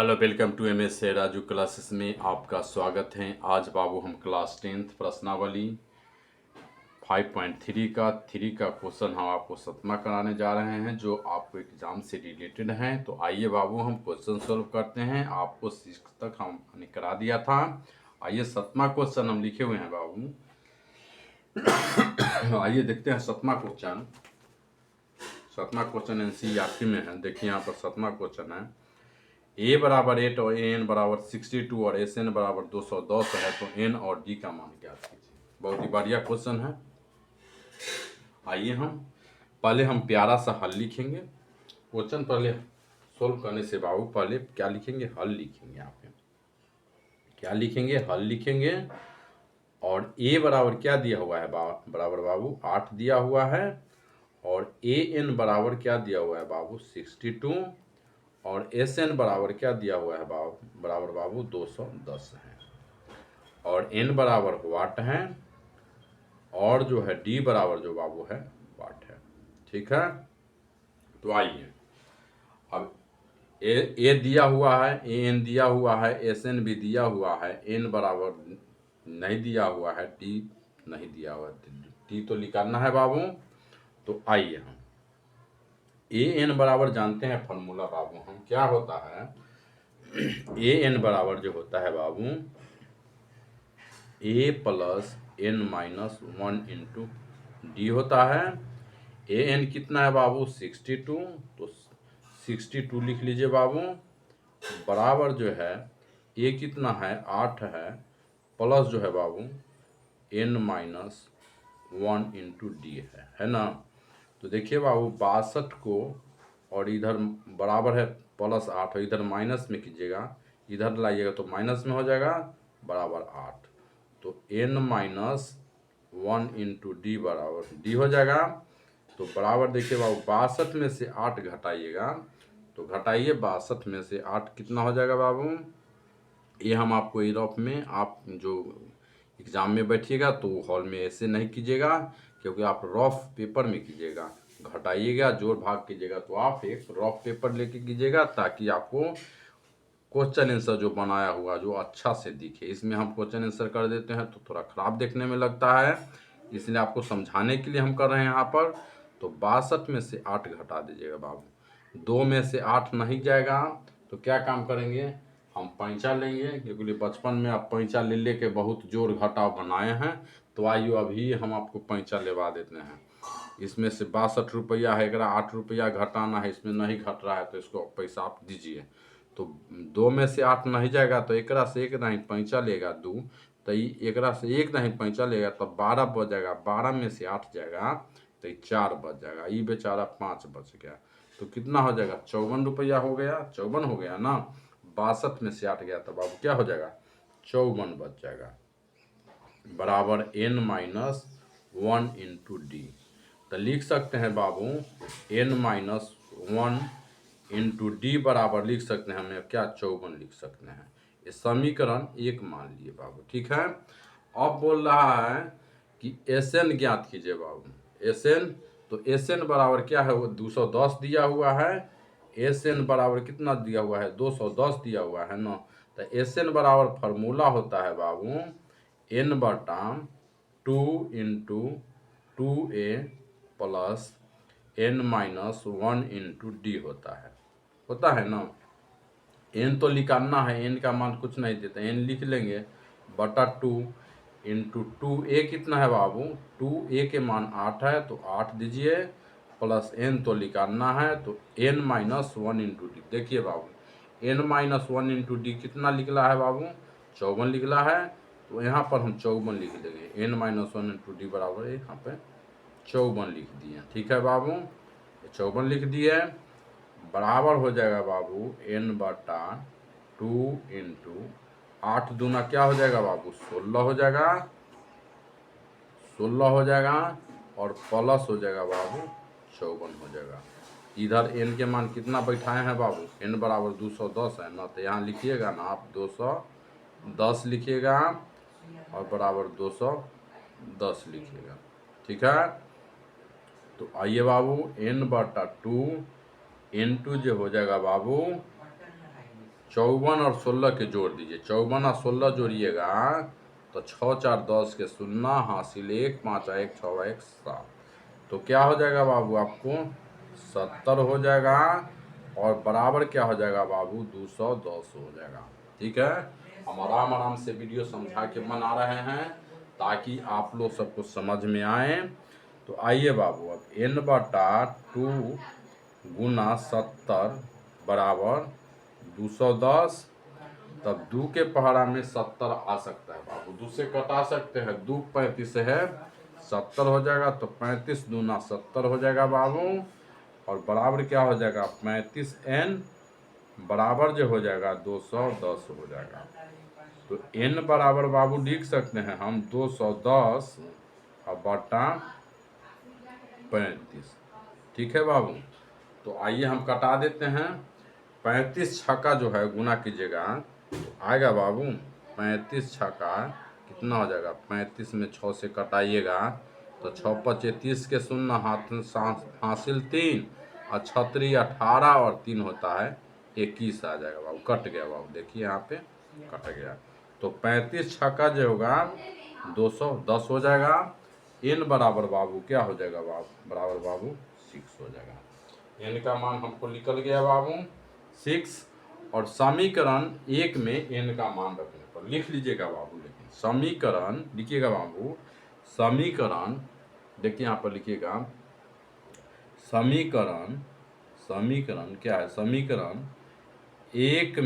Hello, welcome to M S Raju classes में आपका स्वागत है। आज बाबू हम क्लास 10th प्रश्नावली 5.3 का क्वेश्चन हम आपको सतमा कराने जा रहे हैं, जो आपको एग्जाम से रिलेटेड हैं। तो आइए बाबू हम क्वेश्चन सॉल्व करते हैं। आपको 6 तक हमने करा दिया था। आइए सतमा क्वेश्चन हम लिखे हुए हैं बाबू। आइए देखते हैं सतमा क्वेश्चन। सतमा क्वेश्चन एनसीईआरटी में है। देखिए यहाँ पर सतमा क्वेश्चन है। ए बराबर 8 और एन बराबर 62 और एस एन बराबर 210 है, तो एन और डी का मान ज्ञात कीजिए। बहुत ही बढ़िया क्वेश्चन है। आइए हम प्यारा सा हल लिखेंगे। क्वेश्चन पहले सोल्व करने से बाबू पहले क्या लिखेंगे, हल लिखेंगे। यहाँ पे क्या लिखेंगे, हल लिखेंगे। और ए बराबर क्या दिया हुआ है बराबर बाबू 8 दिया हुआ है। और ए एन बराबर क्या दिया हुआ है बाबू 62। और एस एन बराबर क्या दिया हुआ है बराबर बाबू 210 है। और एन बराबर वाट है। और जो है डी बराबर जो बाबू है वाट है। ठीक है। तो आइए अब ए दिया हुआ है, ए एन दिया हुआ है, एस एन भी दिया हुआ है, एन बराबर नहीं दिया हुआ है, डी नहीं दिया हुआ है। डी तो निकालना है बाबू। तो आइए हम ए एन बराबर जानते हैं फॉर्मूला बाबू। हम क्या होता है, ए एन बराबर जो होता है बाबू A plus N minus 1 into D होता है। ए एन कितना है बाबू 62, तो 62 लिख लीजिए बाबू। बराबर जो है ए कितना है 8 है, प्लस जो है बाबू एन माइनस 1 इंटू डी है ना। तो देखिए बाबू 62 को और इधर बराबर है प्लस 8 और इधर माइनस में कीजिएगा, इधर लाइएगा तो माइनस में हो जाएगा बराबर 8। तो n माइनस 1 इंटू डी बराबर डी हो जाएगा। तो बराबर देखिए बाबू 62 में से 8 घटाइएगा, तो घटाइए 62 में से 8 कितना हो जाएगा बाबू। ये हम आपको यूरोप में आप जो एग्ज़ाम में बैठिएगा तो हॉल में ऐसे नहीं कीजिएगा, क्योंकि आप रफ पेपर में कीजिएगा। घटाइएगा जोड़ भाग कीजिएगा तो आप एक रफ पेपर लेके कीजिएगा, ताकि आपको क्वेश्चन आंसर जो बनाया हुआ जो अच्छा से दिखे। इसमें हम क्वेश्चन आंसर कर देते हैं तो थोड़ा ख़राब देखने में लगता है, इसलिए आपको समझाने के लिए हम कर रहे हैं यहाँ पर। तो 62 में से 8 घटा दीजिएगा बाबू। 2 में से 8 नहीं जाएगा, तो क्या काम करेंगे, हम पैंचा लेंगे, क्योंकि बचपन में आप पैंचा ले के बहुत जोड़ घटाव बनाए हैं। तो आइए अभी हम आपको पैंचा लेवा देते हैं। इसमें से 62 रुपया है, 8 रुपया घटाना है, इसमें नहीं घट रहा है तो इसको पैसा आप दीजिए। तो 2 में से 8 नहीं जाएगा, तो एकरा से एक नहीं पैंचा लेगा 2, तो एकरा से एक नहीं पैंचा लेगा तो 12 बच जाएगा। 12 में से 8 जाएगा तो 4 बच जाएगा। ये बेचारा 5 बच गया, तो कितना हो जाएगा 54 रुपया हो गया। 54 हो गया ना। 62 में से 8 गया तो बाबू क्या हो जाएगा 54 बच जाएगा। बराबर एन माइनस 1 इंटू डी। तो लिख सकते हैं बाबू एन माइनस 1 इंटू डी बराबर लिख सकते हैं हमें क्या 54 लिख सकते हैं। ये समीकरण 1 मान लिए बाबू। ठीक है। अब बोल रहा है कि एस एन ज्ञात कीजिए बाबू। एस एन, तो एस एन बराबर क्या है, वो 210 दिया हुआ है। एस एन बराबर कितना दिया हुआ है 210 दिया हुआ है ना। तो एस एन बराबर फार्मूला होता है बाबू एन बटा 2 into 2a plus N minus 1 into D होता है ना। एन तो निकालना है, एन का मान कुछ नहीं देता, एन लिख लेंगे बटा 2 इंटू 2a कितना है बाबू 2a के मान 8 है, तो 8 दीजिए प्लस एन तो निकालना है, तो एन माइनस 1 इंटू डी। देखिए बाबू एन माइनस 1 इंटू डी कितना निकला है बाबू 54 निकला है। तो यहाँ पर हम 54 लिख देंगे। एन माइनस 1 इंटू डी बराबर यहाँ पे 54 लिख दिए। ठीक है बाबू, 54 लिख दिए। बराबर हो जाएगा बाबू एन बटा 2 इंटू 8 दूना क्या हो जाएगा बाबू 16 हो जाएगा। 16 हो जाएगा और प्लस हो जाएगा बाबू 54 हो जाएगा। इधर एन के मान कितना बैठाए हैं बाबू, एन बराबर 210 है ना, तो यहाँ लिखिएगा ना आप 210 लिखिएगा और बराबर 210 लिखिएगा। ठीक है। तो आइए बाबू एन बटा 2 इंटू जो हो जाएगा बाबू 54 और 16 के जोड़ दीजिए। 54 और 16 जोड़िएगा तो 6 4 10 के 0 हासिल 1 5 1 6 1 7। तो क्या हो जाएगा बाबू आपको 70 हो जाएगा और बराबर क्या हो जाएगा बाबू 210 हो जाएगा। ठीक है, हम आराम आराम से वीडियो समझा के बना रहे हैं ताकि आप लोग सबको समझ में आए। तो आइए बाबू अब n/2 गुना 70 बराबर 210। तब 2 के पहाड़ा में 70 आ सकता है बाबू, 2 से कटा सकते हैं, 2 35 है 70 हो जाएगा। तो 35 दूना 70 हो जाएगा बाबू और बराबर क्या हो जाएगा 35n बराबर जो हो जाएगा 210 हो जाएगा। तो n बराबर बाबू लिख सकते हैं हम 210 और बटा 35। ठीक है बाबू, तो आइए हम कटा देते हैं। 35 छक्का जो है गुना कीजिएगा तो आएगा बाबू 35 छक्का कितना हो जाएगा, 35 में 6 से कटाइएगा तो 6 5 30 के 0 हासिल 3 और 36 18 और 3 होता है 21 आ जाएगा बाबू। कट गया बाबू, देखिए यहाँ पे कट गया। तो 35 छक्का जो होगा 210 हो जाएगा। n बराबर बाबू क्या हो जाएगा बाबू, बराबर बाबू 6 हो जाएगा। n का मान हमको निकल गया बाबू 6। और समीकरण 1 में n का मान रखने पर लिख लीजिएगा बाबू। लेकिन समीकरण लिखिएगा बाबू, समीकरण देखिए यहाँ पर लिखिएगा समीकरण, समीकरण क्या है, समीकरण 1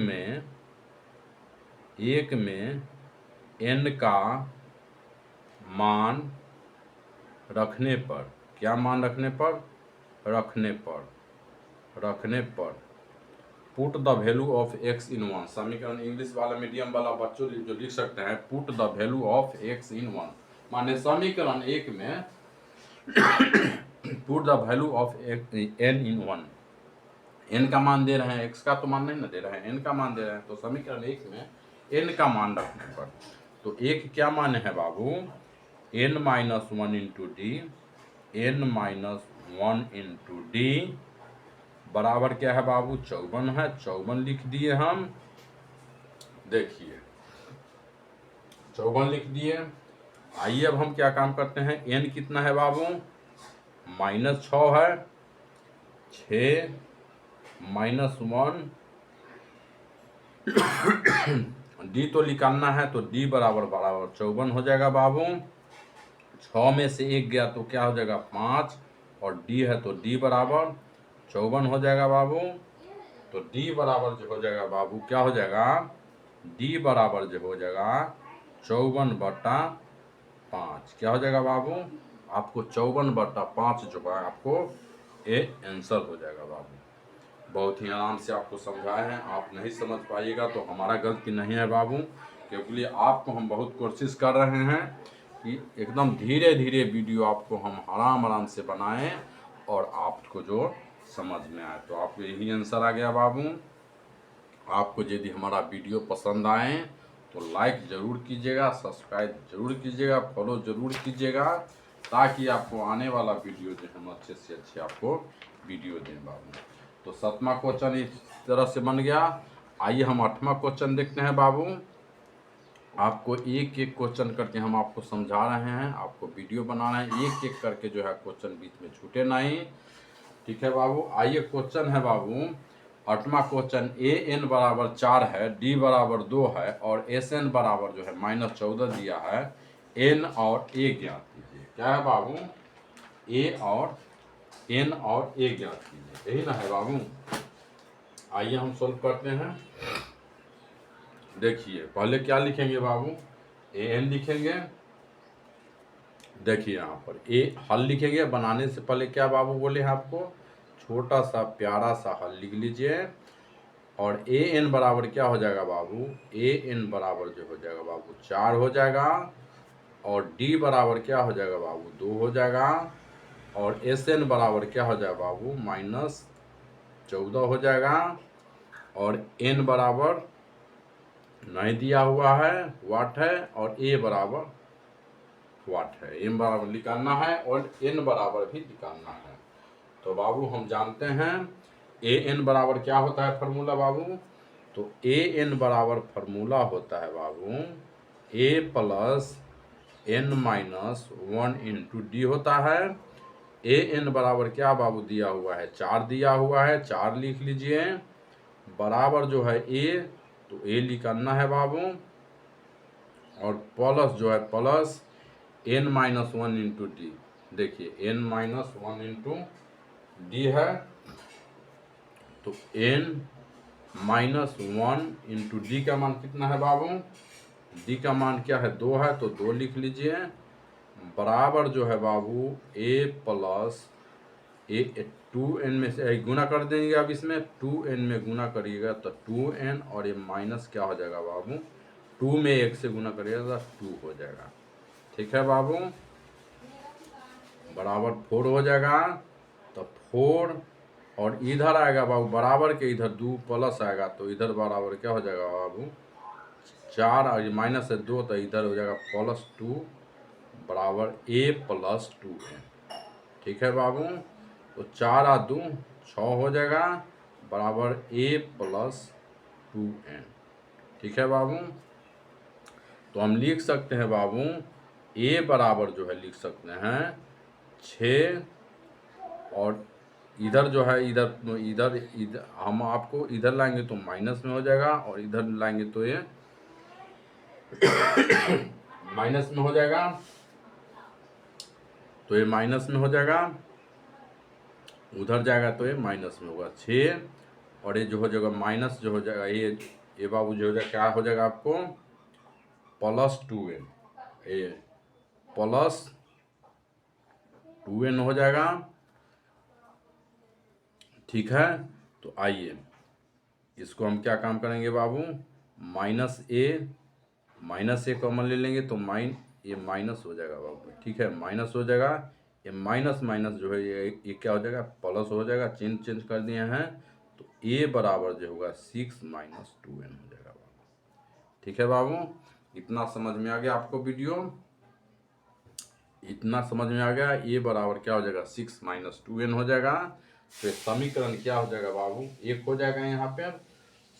में n का मान रखने पर, क्या मान रखने पर, रखने पर put the value of x इन 1। समीकरण इंग्लिश वाला मीडियम वाला बच्चों जो लिख सकते हैं put the value of x इन 1, माने समीकरण 1 में put the value of n in 1। n का मान दे रहे हैं, x का तो मान नहीं ना दे रहे हैं, n का मान दे रहे हैं। तो समीकरण 1 में n का मान रखने पर, तो एक क्या मान है बाबू n - 1 into D, n - 1 into D बराबर क्या है बाबू 54 है। 54 लिख दिए हम, देखिए 54 लिख दिए। आइए अब हम क्या काम करते हैं, n कितना है बाबू -6 है, 6 -1 d तो निकालना है तो d बराबर 54 हो जाएगा बाबू। 6 में से 1 गया तो क्या हो जाएगा 5 और d है तो d बराबर 54 हो जाएगा बाबू। तो d बराबर जो हो जाएगा बाबू क्या हो जाएगा, d बराबर जो हो जाएगा 54/5 क्या हो जाएगा बाबू, आपको 54/5 जो है आपको ये आंसर हो जाएगा बाबू। बहुत ही आराम से आपको समझाए हैं, आप नहीं समझ पाइएगा तो हमारा गलती नहीं है बाबू, क्योंकि आपको हम बहुत कोशिश कर रहे हैं कि एकदम धीरे धीरे वीडियो आपको हम आराम से बनाएं और आपको जो समझ में आए। तो आपको यही आंसर आ गया बाबू। आपको यदि हमारा वीडियो पसंद आए तो लाइक ज़रूर कीजिएगा, सब्सक्राइब जरूर कीजिएगा, फॉलो ज़रूर कीजिएगा, ताकि आपको आने वाला वीडियो जो हम अच्छे से अच्छे आपको वीडियो दें बाबू। तो 7वां क्वेश्चन इस तरह से बन गया। आइए हम 8वां क्वेश्चन देखते हैं बाबू। आपको एक एक क्वेश्चन करके हम आपको समझा रहे हैं, आपको वीडियो बना रहे हैं, एक एक करके जो है क्वेश्चन बीच में छूटे नहीं। ठीक है बाबू, आइए क्वेश्चन है बाबू 8वां क्वेश्चन, an बराबर 4 है, d बराबर 2 है और sn बराबर जो है -14 दिया है। n और a ज्ञात कीजिए। क्या है बाबू, a और n और a ज्ञात कीजिए, यही ना है बाबू। आइए हम सोल्व करते हैं। देखिए पहले क्या लिखेंगे बाबू, an लिखेंगे। देखिए यहाँ पर a हल लिखेंगे, बनाने से पहले क्या बाबू बोले हैं आपको, छोटा सा प्यारा सा हल लिख लीजिए। और an बराबर क्या हो जाएगा बाबू, an बराबर जो हो जाएगा बाबू 4 हो जाएगा और d बराबर क्या हो जाएगा बाबू 2 हो जाएगा और sn बराबर क्या हो जाएगा बाबू -14 हो जाएगा और n बराबर नहीं दिया हुआ है वाट है और a बराबर वाट है। m बराबर निकालना है और n बराबर भी निकालना है। तो बाबू हम जानते हैं an बराबर क्या होता है फार्मूला बाबू, तो ए एन बराबर फार्मूला होता है बाबू A plus N minus 1 into D होता है। ए एन बराबर क्या बाबू दिया हुआ है 4 दिया हुआ है, 4 लिख लीजिए, बराबर जो है ए, तो ए लिखना है बाबू, और प्लस जो है plus N minus 1 into d. देखिए एन माइनस 1 इंटू डी है, तो एन माइनस 1 इंटू डी का मान कितना है बाबू, डी का मान क्या है 2 है, तो 2 लिख लीजिए, बराबर जो है बाबू ए प्लस ए 2n में से गुना कर देंगे। अब इसमें 2n में गुना करिएगा तो 2n, और ये माइनस क्या हो जाएगा बाबू, 2 में 1 से गुना करिएगा तो 2 हो जाएगा। ठीक है बाबू, बराबर 4 हो जाएगा, तो 4, और इधर आएगा बाबू बराबर के इधर 2 प्लस आएगा, तो इधर बराबर क्या हो जाएगा बाबू 4, और माइनस से 2, तो इधर हो जाएगा +2 बराबर a प्लस 2n। ठीक है बाबू, तो 4 और 2 6 हो जाएगा, बराबर a प्लस 2n। ठीक है बाबू, तो हम लिख सकते हैं बाबू a बराबर जो है लिख सकते हैं 6, और इधर जो है इधर इधर इधर हम आपको इधर लाएंगे तो माइनस में हो जाएगा, और इधर लाएंगे तो ये माइनस में हो जाएगा, तो ये माइनस में हो जाएगा, उधर जाएगा तो ये माइनस में होगा 6, और ये जो हो जाएगा माइनस जो हो जाएगा ये बाबू जो हो जाएगा क्या हो जाएगा आपको +2n, ये +2n हो जाएगा। ठीक है, तो आइए इसको हम क्या काम करेंगे बाबू, -a कॉमन ले लेंगे तो ये माइनस हो जाएगा बाबू। ठीक है, माइनस हो जाएगा, ये माइनस माइनस जो है ये क्या हो जाएगा प्लस हो जाएगा, चेंज कर दिए हैं, तो a बराबर जो होगा 6 - 2n हो जाएगा बाबू। ठीक है बाबू, इतना समझ में आ गया आपको वीडियो, इतना समझ में आ गया, a बराबर क्या हो जाएगा 6 - 2n हो जाएगा। तो समीकरण क्या हो जाएगा बाबू 1 हो जाएगा, यहाँ पे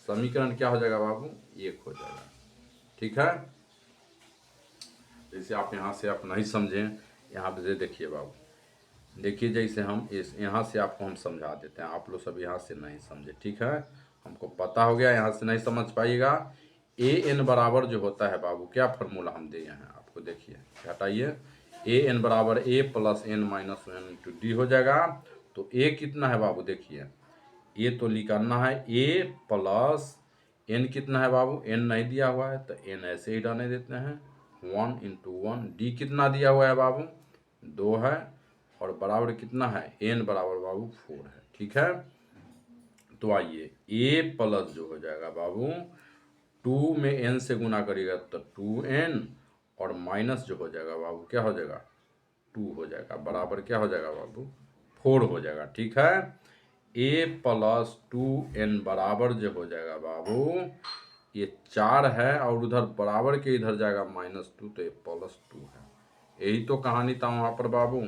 समीकरण क्या हो जाएगा बाबू 1 हो जाएगा। ठीक है, जैसे आप यहाँ से आप नहीं समझें, यहाँ पे देखिए बाबू, देखिए जैसे हम इस यहाँ से आपको हम समझा देते हैं, आप लोग सब यहाँ से नहीं समझे। ठीक है, हमको पता हो गया, यहाँ से नहीं समझ पाइएगा। ए एन बराबर जो होता है बाबू क्या फार्मूला हम दिए हैं आपको, देखिए हटाइए, ए एन बराबर a plus N minus 1 into d हो जाएगा। तो a कितना है बाबू, देखिए a तो लिखना है a प्लस n कितना है बाबू, n नहीं दिया हुआ है तो n ऐसे ही डालने देते हैं, 1 इंटू 1, डी कितना दिया हुआ है बाबू 2 है, और बराबर कितना है n बराबर बाबू 4 है। ठीक है, तो आइए a प्लस जो हो जाएगा बाबू 2 में n से गुना करिएगा तो 2n, और माइनस जो हो जाएगा बाबू क्या हो जाएगा 2 हो जाएगा, बराबर क्या हो जाएगा बाबू 4 हो जाएगा। ठीक है, a प्लस 2n बराबर जो हो जाएगा बाबू, ये 4 है, और उधर बराबर के इधर जाएगा -2, तो ये +2 है। यही तो कहानी था वहाँ पर बाबू,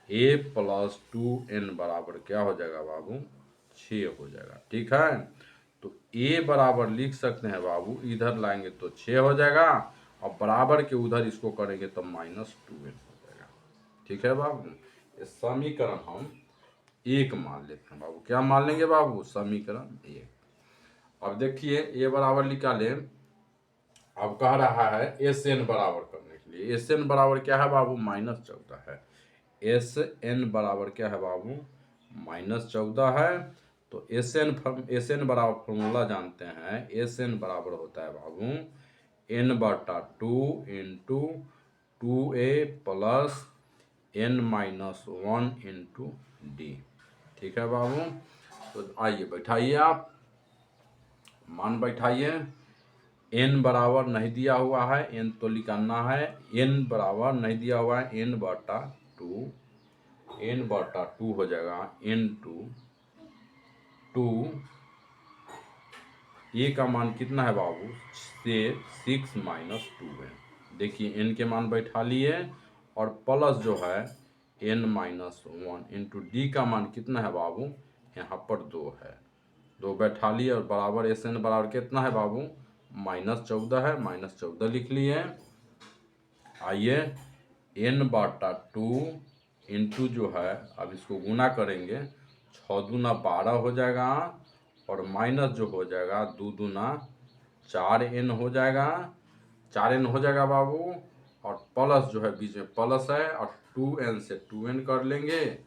a प्लस 2n बराबर क्या हो जाएगा बाबू 6 हो जाएगा। ठीक है, तो a बराबर लिख सकते हैं बाबू, इधर लाएंगे तो 6 हो जाएगा, और बराबर के उधर इसको करेंगे तो -2n हो जाएगा। ठीक है बाबू, ये समीकरण हम 1 मान लेते हैं बाबू, क्या मान लेंगे बाबू समीकरण 1। अब देखिए ये बराबर निकाले, अब कह रहा है एस एन बराबर करने के लिए, एस एन बराबर क्या है बाबू -14 है, एस एन बराबर क्या है बाबू -14 है। तो एस एन बराबर फॉर्मूला जानते हैं, एस एन बराबर होता है बाबू n/2 into 2a plus n-1 into D. ठीक है बाबू, तो आइए बैठाइए, आप मान बैठाइए, n बराबर नहीं दिया हुआ है, n तो निकालना है, n बराबर नहीं दिया हुआ है, n/2 हो जाएगा इंटू 2, a का मान कितना है बाबू से 6 - 2 है। देखिए n के मान बैठा लिए, और प्लस जो है n - 1 इंटू डी का मान कितना है बाबू, यहाँ पर 2 है, 2 बैठा लिए और बराबर एस एन बराबर कितना है बाबू, -14 है, -14 लिख लिए। आइए n बटा 2 इंटू जो है, अब इसको गुना करेंगे, 6 दूना 12 हो जाएगा और माइनस जो हो जाएगा 2 दूना 4n हो जाएगा, 4n हो जाएगा बाबू, और प्लस जो है बीच में प्लस है और 2n से 2n कर लेंगे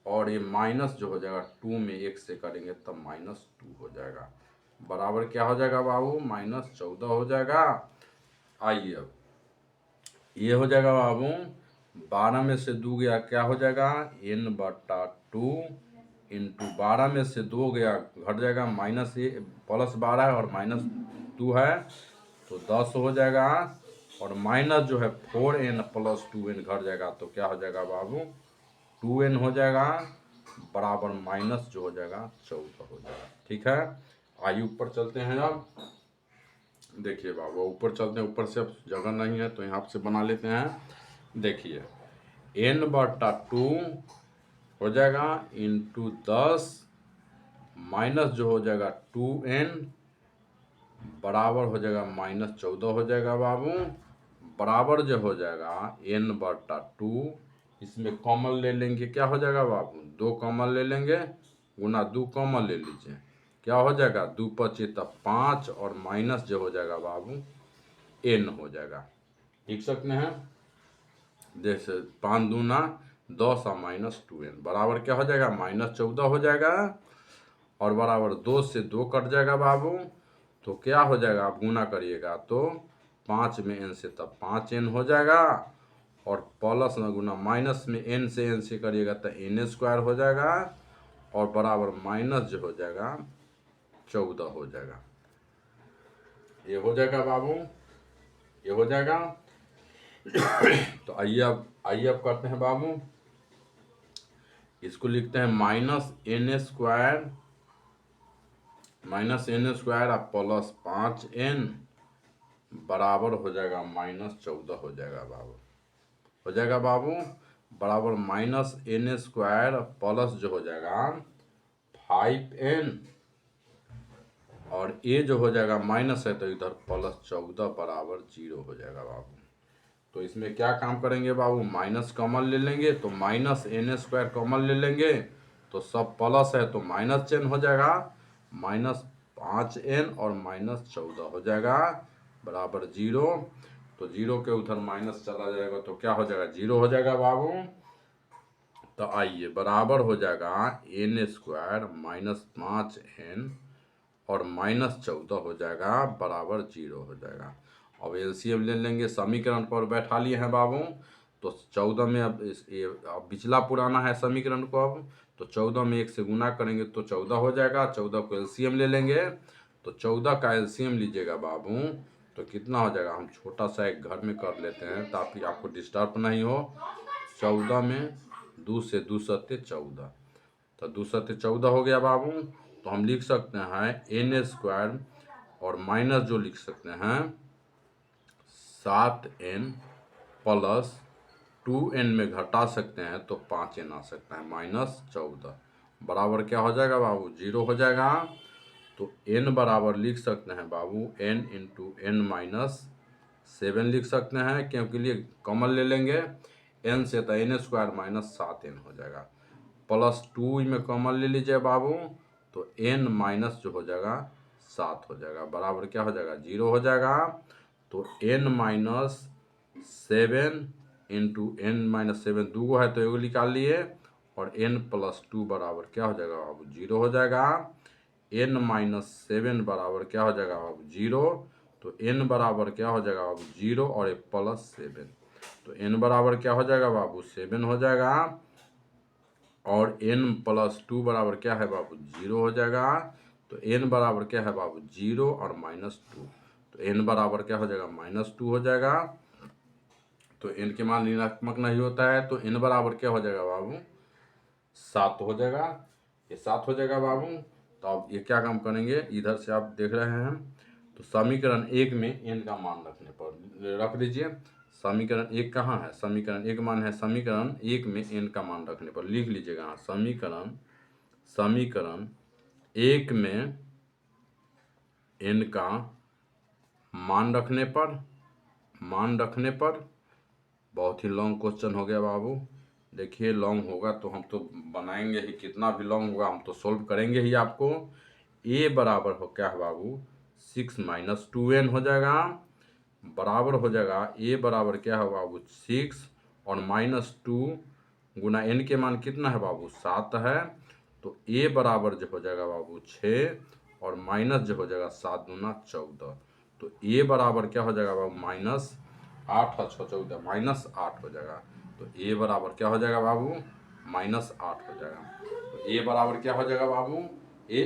और ये माइनस जो हो जाएगा 2 में 1 से करेंगे तब -2 हो जाएगा, बराबर क्या हो जाएगा बाबू, -14 हो जाएगा। आइए अब ये हो जाएगा बाबू, 12 में से 2 गया क्या हो जाएगा, n बटा 2 इंटू 12 में से 2 गया घट जाएगा, +12 है और -2 है तो 10 हो जाएगा, और माइनस जो है 4n + 2n घट जाएगा तो क्या हो जाएगा बाबू, 2n हो जाएगा, बराबर माइनस जो हो जाएगा 14 हो जाएगा। ठीक है, आइए ऊपर चलते हैं। अब देखिए बाबू ऊपर चलते हैं, ऊपर से अब जगह नहीं है तो यहाँ से बना लेते हैं। देखिए n बटा 2 हो जाएगा इंटू 10 माइनस जो हो जाएगा 2n बराबर हो जाएगा -14 हो जाएगा बाबू, बराबर जो हो जाएगा n बटा 2, इसमें कॉमन ले लेंगे, क्या हो जाएगा बाबू, 2 कॉमन ले लेंगे, गुना 2 कॉमन ले लीजिए, क्या हो जाएगा 2 × 5 और माइनस जो हो जाएगा बाबू n हो जाएगा। लिख सकते हैं, जैसे 5 दूना 10 और -2n बराबर क्या हो जाएगा, -14 हो जाएगा, और बराबर 2 से 2 कट जाएगा बाबू, तो क्या हो जाएगा, आप गुना करिएगा तो 5 में n से तब 5n हो जाएगा, और प्लस में गुना माइनस में n से करिएगा तो n² हो जाएगा, और बराबर माइनस जो हो जाएगा 14 हो जाएगा। ये हो जाएगा बाबू, ये हो जाएगा। तो आइए अब करते हैं बाबू, इसको लिखते हैं -n² अब +5n बराबर हो जाएगा -14 हो जाएगा बाबू, हो जाएगा बाबू, बराबर -n² प्लस जो हो जाएगा 5n, और ये जो हो जाएगा माइनस है तो इधर +14 बराबर 0 हो जाएगा बाबू। तो इसमें क्या काम करेंगे बाबू, माइनस कॉमन ले लेंगे तो -n² कॉमन ले लेंगे तो सब प्लस है तो -n हो जाएगा, -5n और -14 हो जाएगा बराबर 0, तो 0 के उधर माइनस चला जाएगा तो क्या हो जाएगा, 0 हो जाएगा बाबू। तो आइए बराबर हो जाएगा n² -5n और -14 हो जाएगा बराबर 0 हो जाएगा। अब एलसीएम ले लेंगे, समीकरण पर बैठा लिए हैं बाबू, तो 14 में अब अब पिछला पुराना है समीकरण को, अब तो 14 में 1 से गुना करेंगे तो 14 हो जाएगा, 14 को एलसीएम ले लेंगे, तो 14 का एलसीएम लीजिएगा बाबू तो कितना हो जाएगा, हम छोटा सा एक घर में कर लेते हैं ताकि आपको डिस्टर्ब नहीं हो। 14 में 2 से 2 सत्ते 14, तो 2 सत्ते 14 हो गया बाबू, तो हम लिख सकते हैं n² और माइनस जो लिख सकते हैं 7n + 2n में घटा सकते हैं तो 5n आ सकता है, -14 बराबर क्या हो जाएगा बाबू, 0 हो जाएगा। तो n बराबर लिख सकते हैं बाबू n × n - 7 लिख सकते हैं, क्योंकि लिए कॉमन ले लेंगे n से तो n² - 7n हो जाएगा, +2 में कॉमन ले लीजिए बाबू तो n माइनस जो हो जाएगा 7 हो जाएगा, बराबर क्या हो जाएगा, 0 हो जाएगा। तो n - 7 × n - 7 2 है तो एगो निकाल लिए, और n + 2 बराबर क्या हो जाएगा बाबू, 0 हो जाएगा। n - 7 बराबर क्या हो जाएगा बाबू, 0, तो n बराबर क्या हो जाएगा बाबू, 0 और +7, तो n बराबर क्या हो जाएगा बाबू, 7 हो जाएगा, और n + 2 बराबर क्या है बाबू, 0 हो जाएगा। तो n बराबर क्या है बाबू, 0 और -2, तो n बराबर क्या हो जाएगा, -2 हो जाएगा। तो n के मान ऋणात्मक नहीं होता है तो n बराबर क्या हो जाएगा बाबू, 7 हो जाएगा, ये 7 हो जाएगा बाबू। तो अब ये क्या काम करेंगे, इधर से आप देख रहे हैं तो समीकरण 1 में n का मान रखने पर रख दीजिए, समीकरण 1 कहाँ है, समीकरण 1 मान है, समीकरण 1 में n का मान रखने पर लिख लीजिएगा, समीकरण 1 में n का मान रखने पर बहुत ही लॉन्ग क्वेश्चन हो गया बाबू। देखिए लॉन्ग होगा तो हम तो बनाएंगे ही, कितना भी लॉन्ग होगा हम तो सोल्व करेंगे ही आपको। a बराबर हो क्या है बाबू 6 माइनस 2n हो जाएगा, बराबर हो जाएगा a बराबर क्या है बाबू 6 और माइनस 2 गुना n के मान कितना है बाबू 7 है, तो a बराबर जो हो जाएगा बाबू 6 और माइनस जो हो जाएगा 7 दूना 14, तो a बराबर क्या हो जाएगा बाबू माइनस 8 और 6 14 माइनस 8 हो जाएगा, तो a बराबर क्या हो जाएगा बाबू माइनस 8 हो जाएगा। तो a बराबर क्या हो जाएगा बाबू a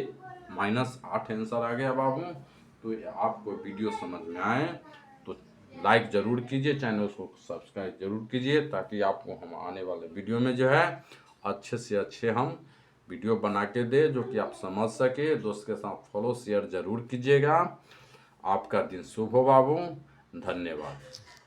माइनस 8 आंसर आ गया बाबू। तो आपको वीडियो समझ में आए तो लाइक ज़रूर कीजिए, चैनल को सब्सक्राइब जरूर कीजिए, ताकि आपको हम आने वाले वीडियो में जो है अच्छे से अच्छे हम वीडियो बना के दे जो कि आप समझ सके। दोस्त के साथ फॉलो शेयर जरूर कीजिएगा। आपका दिन शुभ हो बाबू, धन्यवाद।